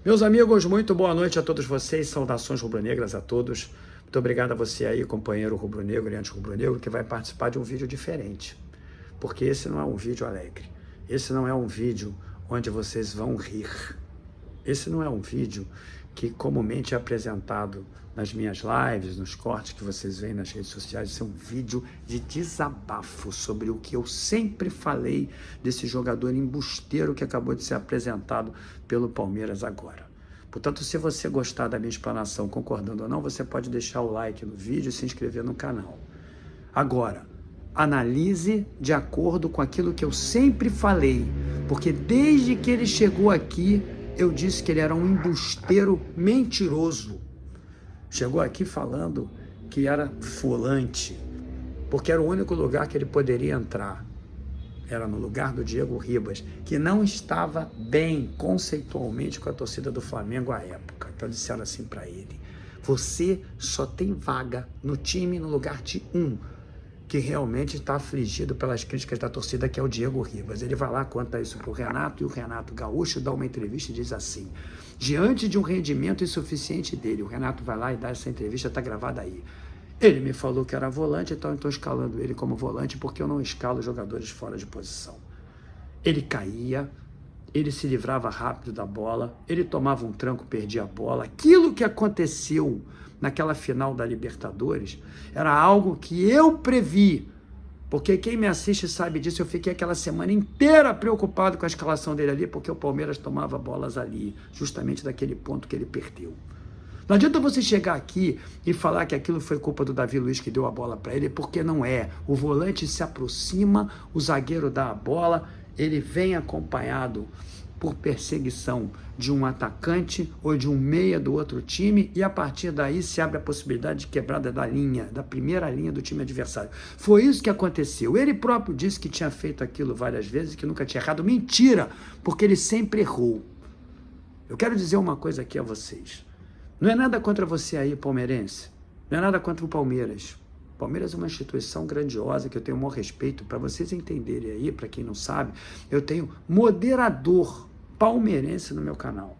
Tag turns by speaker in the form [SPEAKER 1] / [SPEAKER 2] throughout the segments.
[SPEAKER 1] Meus amigos, muito boa noite a todos vocês, saudações rubro-negras a todos. Muito obrigado a você aí, companheiro rubro-negro e anti-rubro-negro, que vai participar de um vídeo diferente. Porque esse não é um vídeo alegre, esse não é um vídeo onde vocês vão rir. Esse não é um vídeo que comumente é apresentado nas minhas lives, nos cortes que vocês veem nas redes sociais. Esse é um vídeo de desabafo sobre o que eu sempre falei desse jogador embusteiro que acabou de ser apresentado pelo Palmeiras agora. Portanto, se você gostar da minha explanação, concordando ou não, você pode deixar o like no vídeo e se inscrever no canal. Agora, analise de acordo com aquilo que eu sempre falei, porque desde que ele chegou aqui, eu disse que ele era um embusteiro mentiroso. Chegou aqui falando que era volante, porque era o único lugar que ele poderia entrar. Era no lugar do Diego Ribas, que não estava bem conceitualmente com a torcida do Flamengo à época. Então disseram assim para ele: você só tem vaga no time no lugar de um que realmente está afligido pelas críticas da torcida, que é o Diego Ribas. Ele vai lá, conta isso para o Renato, e o Renato Gaúcho dá uma entrevista e diz assim: diante de um rendimento insuficiente dele, o Renato vai lá e dá essa entrevista, está gravada aí. Ele me falou que era volante, então eu estou escalando ele como volante, porque eu não escalo jogadores fora de posição. Ele caía, ele se livrava rápido da bola, ele tomava um tranco, perdia a bola. Aquilo que aconteceu naquela final da Libertadores era algo que eu previ, porque quem me assiste sabe disso. Eu fiquei aquela semana inteira preocupado com a escalação dele ali, porque o Palmeiras tomava bolas ali, justamente daquele ponto que ele perdeu. Não adianta você chegar aqui e falar que aquilo foi culpa do Davi Luiz que deu a bola para ele, porque não é. O volante se aproxima, o zagueiro dá a bola, ele vem acompanhado por perseguição de um atacante ou de um meia do outro time, e a partir daí se abre a possibilidade de quebrada da linha, da primeira linha do time adversário. Foi isso que aconteceu. Ele próprio disse que tinha feito aquilo várias vezes, que nunca tinha errado. Mentira, porque ele sempre errou. Eu quero dizer uma coisa aqui a vocês. Não é nada contra você aí, palmeirense. Não é nada contra o Palmeiras. O Palmeiras é uma instituição grandiosa que eu tenho o maior respeito. Para vocês entenderem aí, para quem não sabe, eu tenho moderador palmeirense no meu canal.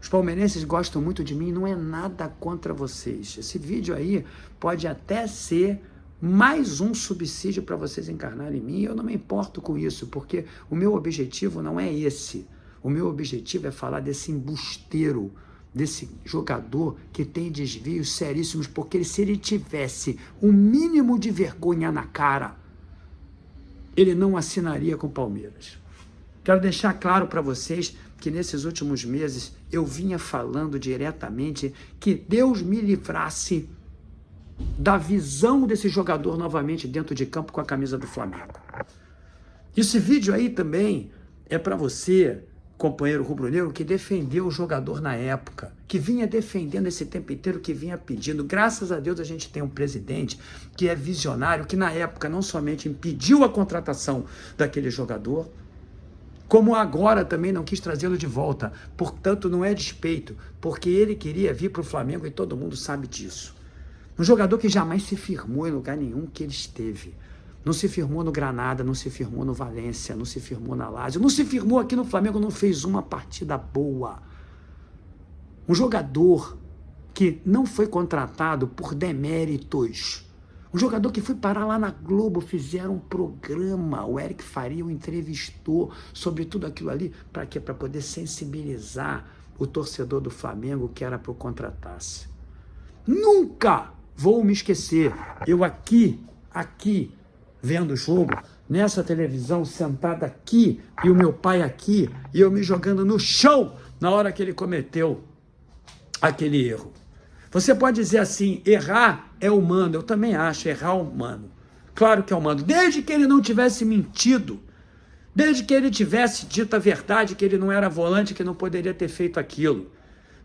[SPEAKER 1] Os palmeirenses gostam muito de mim, não é nada contra vocês. Esse vídeo aí pode até ser mais um subsídio para vocês encarnarem em mim. Eu não me importo com isso, porque o meu objetivo não é esse. O meu objetivo é falar desse embusteiro, desse jogador que tem desvios seríssimos, porque se ele tivesse um mínimo de vergonha na cara, ele não assinaria com o Palmeiras. Quero deixar claro para vocês que nesses últimos meses eu vinha falando diretamente que Deus me livrasse da visão desse jogador novamente dentro de campo com a camisa do Flamengo. Esse vídeo aí também é para você, companheiro rubro-negro, que defendeu o jogador na época, que vinha defendendo esse tempo inteiro, que vinha pedindo. Graças a Deus a gente tem um presidente que é visionário, que na época não somente impediu a contratação daquele jogador, como agora também não quis trazê-lo de volta. Portanto, não é despeito, porque ele queria vir para o Flamengo e todo mundo sabe disso. Um jogador que jamais se firmou em lugar nenhum que ele esteve. Não se firmou no Granada, não se firmou no Valência, não se firmou na Lazio, não se firmou aqui no Flamengo, não fez uma partida boa. Um jogador que não foi contratado por deméritos. Um jogador que foi parar lá na Globo, fizeram um programa, o Eric Faria o entrevistou sobre tudo aquilo ali. Para quê? Para poder sensibilizar o torcedor do Flamengo que era para o contratasse. Nunca vou me esquecer, eu aqui, vendo o jogo, nessa televisão, sentada aqui, e o meu pai aqui, e eu me jogando no chão na hora que ele cometeu aquele erro. Você pode dizer assim, errar é humano. Eu também acho, errar é humano. Claro que é humano. Desde que ele não tivesse mentido, desde que ele tivesse dito a verdade, que ele não era volante, que não poderia ter feito aquilo.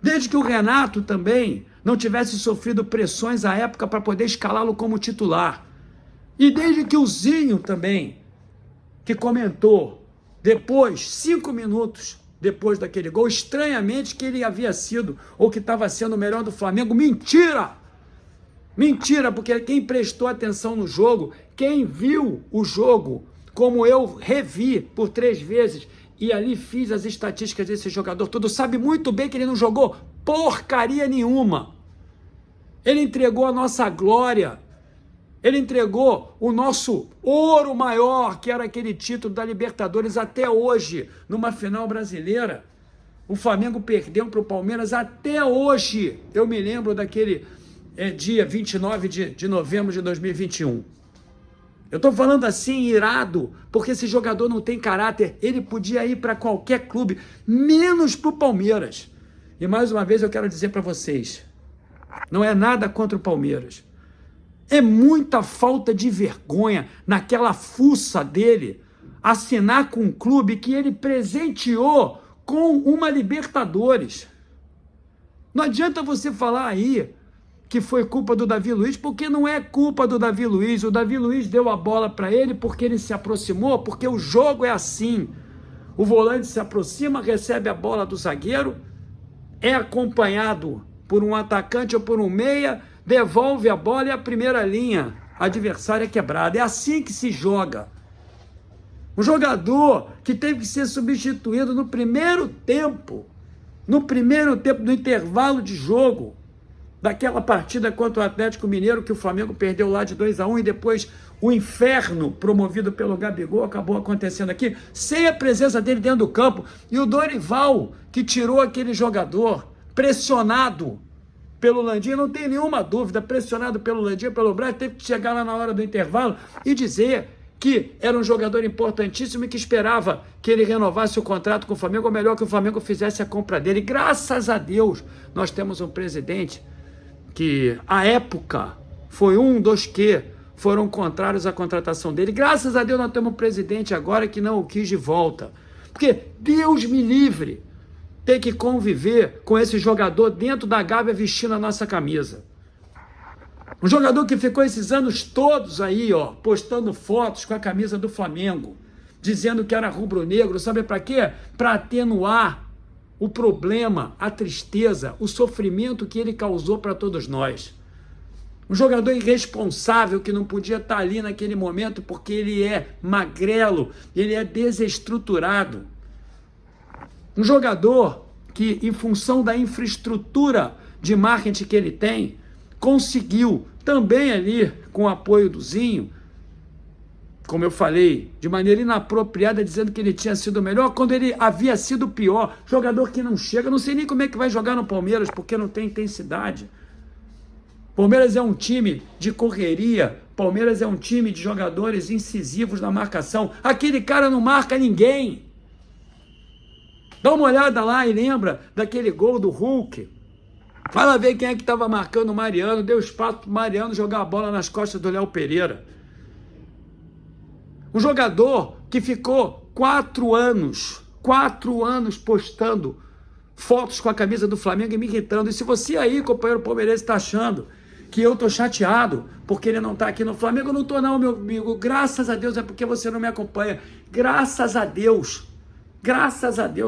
[SPEAKER 1] Desde que o Renato também não tivesse sofrido pressões à época para poder escalá-lo como titular. E desde que o Zinho também, que comentou depois, 5 minutos depois daquele gol, estranhamente que ele havia sido, ou que estava sendo o melhor do Flamengo. Mentira! Mentira, porque quem prestou atenção no jogo, quem viu o jogo, como eu revi por 3 vezes, e ali fiz as estatísticas desse jogador todo. Sabe muito bem que ele não jogou porcaria nenhuma. Ele entregou a nossa glória. Ele entregou o nosso ouro maior, que era aquele título da Libertadores. Até hoje, numa final brasileira, o Flamengo perdeu para o Palmeiras. Até hoje, eu me lembro daquele dia 29 de novembro de 2021. Eu estou falando assim, irado, porque esse jogador não tem caráter. Ele podia ir para qualquer clube, menos para o Palmeiras. E mais uma vez eu quero dizer para vocês, não é nada contra o Palmeiras. É muita falta de vergonha naquela fuça dele assinar com um clube que ele presenteou com uma Libertadores. Não adianta você falar aí que foi culpa do Davi Luiz, porque não é culpa do Davi Luiz. O Davi Luiz deu a bola para ele porque ele se aproximou, porque o jogo é assim. O volante se aproxima, recebe a bola do zagueiro, é acompanhado por um atacante ou por um meia, devolve a bola e a primeira linha adversária é quebrada. É assim que se joga. Um jogador que teve que ser substituído no primeiro tempo, no intervalo de jogo, daquela partida contra o Atlético Mineiro, que o Flamengo perdeu lá de 2-1, e depois o inferno promovido pelo Gabigol acabou acontecendo aqui, sem a presença dele dentro do campo. E o Dorival, que tirou aquele jogador pressionado pelo Landim, não tem nenhuma dúvida, pressionado pelo Landim, pelo Braz, teve que chegar lá na hora do intervalo e dizer que era um jogador importantíssimo e que esperava que ele renovasse o contrato com o Flamengo, ou melhor, que o Flamengo fizesse a compra dele. Graças a Deus, nós temos um presidente que, à época, foi um dos que foram contrários à contratação dele. Graças a Deus, nós temos um presidente agora que não o quis de volta. Porque, Deus me livre, ter que conviver com esse jogador dentro da Gávea vestindo a nossa camisa. Um jogador que ficou esses anos todos aí, ó, postando fotos com a camisa do Flamengo, dizendo que era rubro-negro, sabe para quê? Para atenuar o problema, a tristeza, o sofrimento que ele causou para todos nós. Um jogador irresponsável que não podia estar ali naquele momento porque ele é magrelo, ele é desestruturado. Um jogador que, em função da infraestrutura de marketing que ele tem, conseguiu também ali, com o apoio do Zinho, como eu falei, de maneira inapropriada, dizendo que ele tinha sido o melhor, quando ele havia sido o pior. Jogador que não chega, não sei nem como é que vai jogar no Palmeiras, porque não tem intensidade. Palmeiras é um time de correria, Palmeiras é um time de jogadores incisivos na marcação. Aquele cara não marca ninguém. Dá uma olhada lá e lembra daquele gol do Hulk. Vai lá ver quem é que estava marcando o Mariano, deu espaço para o Mariano jogar a bola nas costas do Léo Pereira. Um jogador que ficou 4 anos postando fotos com a camisa do Flamengo e me irritando. E se você aí, companheiro palmeirense, está achando que eu estou chateado porque ele não está aqui no Flamengo, eu não estou não, meu amigo. Graças a Deus, é porque você não me acompanha. Graças a Deus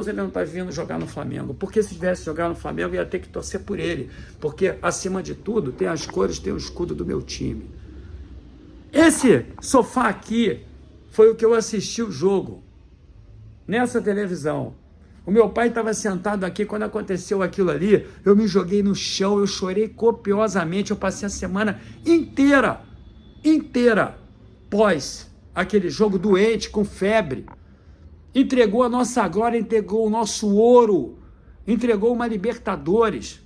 [SPEAKER 1] ele não está vindo jogar no Flamengo, porque se tivesse jogar no Flamengo, eu ia ter que torcer por ele, porque, acima de tudo, tem as cores, tem o escudo do meu time. Esse sofá aqui foi o que eu assisti o jogo, nessa televisão. O meu pai estava sentado aqui, quando aconteceu aquilo ali, eu me joguei no chão, eu chorei copiosamente, eu passei a semana inteira, pós aquele jogo, doente, com febre. Entregou a nossa glória, entregou o nosso ouro, entregou uma Libertadores.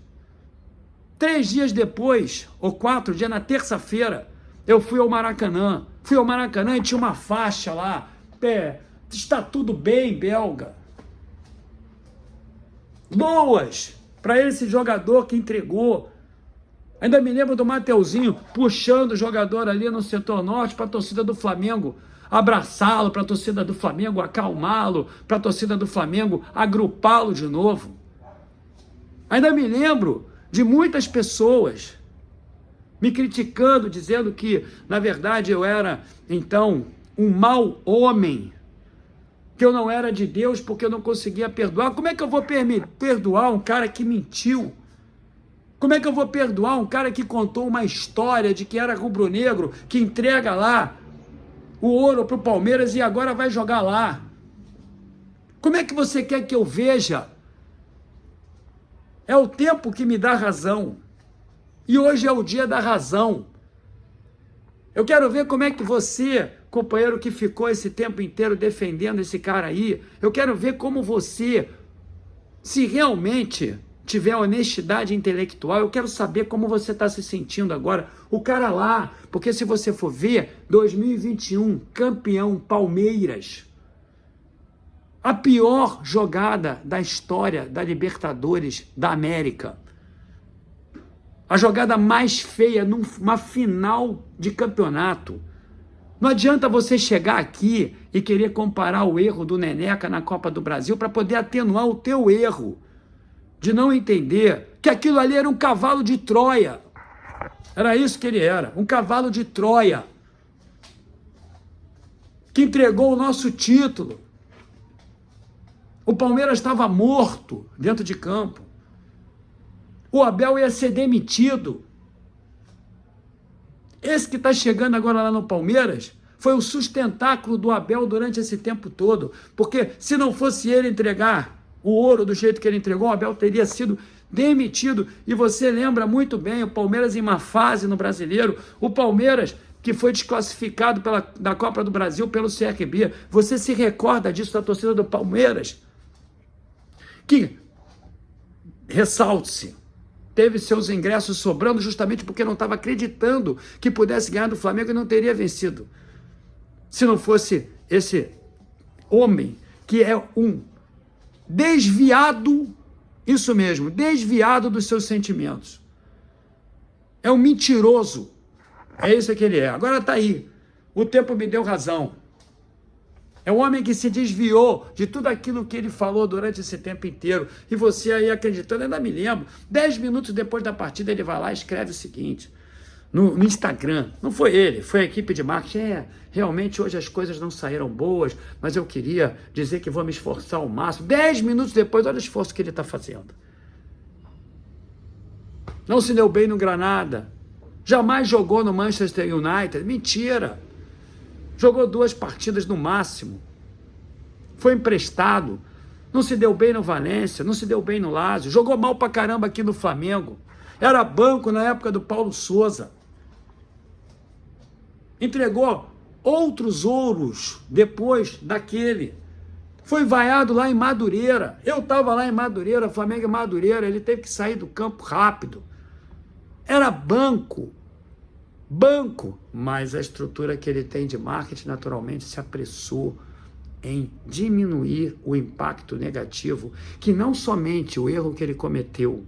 [SPEAKER 1] 3 dias depois, ou 4 dias, na terça-feira, eu fui ao Maracanã. Fui ao Maracanã e tinha uma faixa lá, está tudo bem, belga. Boas para esse jogador que entregou. Ainda me lembro do Mateuzinho puxando o jogador ali no setor norte para a torcida do Flamengo abraçá-lo, para a torcida do Flamengo acalmá-lo, para a torcida do Flamengo agrupá-lo de novo. Ainda me lembro de muitas pessoas me criticando, dizendo que, na verdade, eu era, então, um mau homem, que eu não era de Deus porque eu não conseguia perdoar. Como é que eu vou perdoar um cara que mentiu? Como é que eu vou perdoar um cara que contou uma história de que era rubro-negro, que entrega lá o ouro para o Palmeiras e agora vai jogar lá? Como é que você quer que eu veja? É o tempo que me dá razão. E hoje é o dia da razão. Eu quero ver como é que você, companheiro que ficou esse tempo inteiro defendendo esse cara aí, eu quero ver como você, se realmente tiver honestidade intelectual, eu quero saber como você está se sentindo agora. O cara lá, porque se você for ver, 2021, campeão Palmeiras, a pior jogada da história da Libertadores da América. A jogada mais feia numa final de campeonato. Não adianta você chegar aqui e querer comparar o erro do Neneca na Copa do Brasil para poder atenuar o teu erro de não entender que aquilo ali era um cavalo de Troia. Era isso que ele era, um cavalo de Troia que entregou o nosso título. O Palmeiras estava morto dentro de campo. O Abel ia ser demitido. Esse que está chegando agora lá no Palmeiras foi o sustentáculo do Abel durante esse tempo todo. Porque se não fosse ele entregar o ouro do jeito que ele entregou, o Abel teria sido demitido. E você lembra muito bem, o Palmeiras em uma fase no Brasileiro, o Palmeiras que foi desclassificado da Copa do Brasil pelo CRB. Você se recorda disso da torcida do Palmeiras? Que, ressalte-se, teve seus ingressos sobrando justamente porque não estava acreditando que pudesse ganhar do Flamengo e não teria vencido. Se não fosse esse homem que é um desviado, isso mesmo, desviado dos seus sentimentos. É um mentiroso. É isso que ele é. Agora está aí. O tempo me deu razão. É um homem que se desviou de tudo aquilo que ele falou durante esse tempo inteiro. E você aí acreditando, ainda me lembro, 10 minutos depois da partida ele vai lá e escreve o seguinte, no Instagram, não foi ele, foi a equipe de marketing, realmente hoje as coisas não saíram boas, mas eu queria dizer que vou me esforçar ao máximo. 10 minutos depois, olha o esforço que ele está fazendo. Não se deu bem no Granada, jamais jogou no Manchester United, mentira. Jogou 2 partidas no máximo. Foi emprestado. Não se deu bem no Valência, não se deu bem no Lazio. Jogou mal pra caramba aqui no Flamengo. Era banco na época do Paulo Sousa. Entregou outros ouros depois daquele. Foi vaiado lá em Madureira. Eu estava lá em Madureira, Flamengo e Madureira. Ele teve que sair do campo rápido. Era banco, mas a estrutura que ele tem de marketing naturalmente se apressou em diminuir o impacto negativo, que não somente o erro que ele cometeu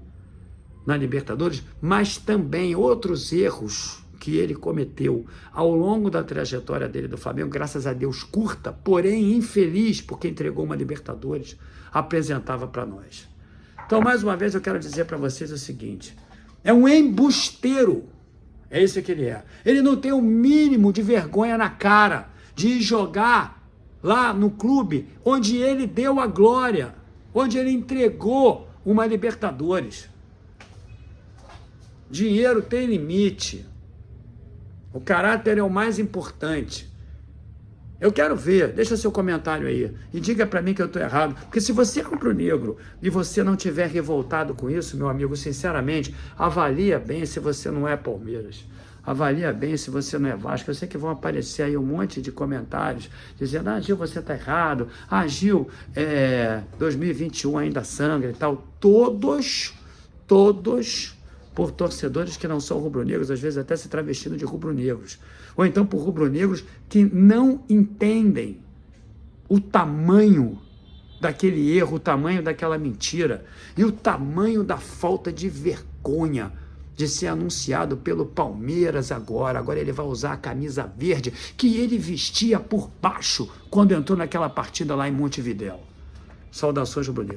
[SPEAKER 1] na Libertadores, mas também outros erros que ele cometeu ao longo da trajetória dele do Flamengo, graças a Deus curta, porém infeliz, porque entregou uma Libertadores, apresentava para nós. Então, mais uma vez, eu quero dizer para vocês o seguinte, é um embusteiro. É isso que ele é. Ele não tem o mínimo de vergonha na cara de ir jogar lá no clube onde ele deu a glória, onde ele entregou uma Libertadores. Dinheiro tem limite. O caráter é o mais importante. Eu quero ver, deixa seu comentário aí e diga para mim que eu estou errado, porque se você é rubro-negro e você não tiver revoltado com isso, meu amigo, sinceramente, avalia bem se você não é Palmeiras, avalia bem se você não é Vasco. Eu sei que vão aparecer aí um monte de comentários dizendo, Gil, você está errado, Gil, 2021 ainda sangra e tal, todos por torcedores que não são rubro-negros, às vezes até se travestindo de rubro-negros, ou então por rubro-negros que não entendem o tamanho daquele erro, o tamanho daquela mentira, e o tamanho da falta de vergonha de ser anunciado pelo Palmeiras agora ele vai usar a camisa verde que ele vestia por baixo quando entrou naquela partida lá em Montevidéu. Saudações rubro-negras.